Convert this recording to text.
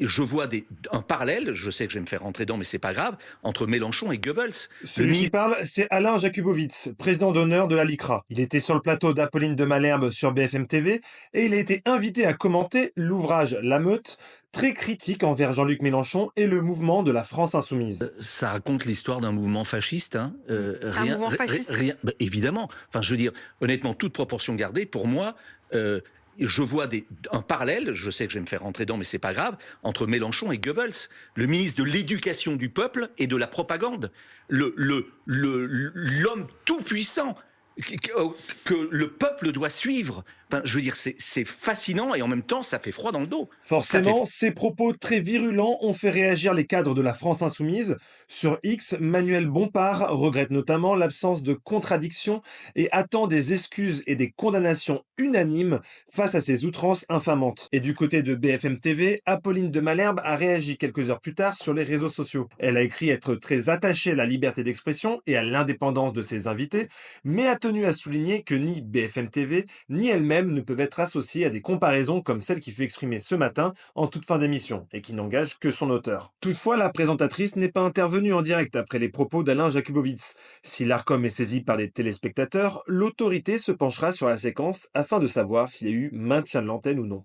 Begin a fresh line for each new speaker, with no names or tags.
je vois un parallèle, je sais que je vais me faire rentrer dedans, mais c'est pas grave, entre Mélenchon et Goebbels. Le
Celui qui
ministre,
parle, c'est Alain Jakubowicz, président d'honneur de la LICRA. Il était sur le plateau d'Apolline de Malherbe sur BFM TV et il a été invité à commenter l'ouvrage La Meute, très critique envers Jean-Luc Mélenchon et le mouvement de la France insoumise.
ça raconte l'histoire d'un mouvement fasciste, hein,
Un
rien,
mouvement fasciste?
rien, bah, évidemment. Enfin, je veux dire, honnêtement, toute proportion gardée, pour moi, euh, je vois un parallèle, je sais que je vais me faire rentrer dedans, mais c'est pas grave, entre Mélenchon et Goebbels, le ministre de l'éducation du peuple et de la propagande, l'homme tout puissant que le peuple doit suivre. Enfin, je veux dire, c'est fascinant et en même temps, ça fait froid dans le dos. Ça fait
Forcément, ces propos très virulents ont fait réagir les cadres de la France insoumise. Sur X, Manuel Bompard regrette notamment l'absence de contradiction et attend des excuses et des condamnations unanimes face à ces outrances infamantes. Et du côté de BFM TV, Apolline de Malherbe a réagi quelques heures plus tard sur les réseaux sociaux. Elle a écrit être très attachée à la liberté d'expression et à l'indépendance de ses invités, mais a tenu à souligner que ni BFM TV ni elle-même ne peuvent être associées à des comparaisons comme celle qui fut exprimée ce matin en toute fin d'émission et qui n'engage que son auteur. Toutefois, la présentatrice n'est pas intervenue en direct après les propos d'Alain Jakubowicz. Si l'ARCOM est saisi par des téléspectateurs, l'autorité se penchera sur la séquence afin de savoir s'il y a eu maintien de l'antenne ou non.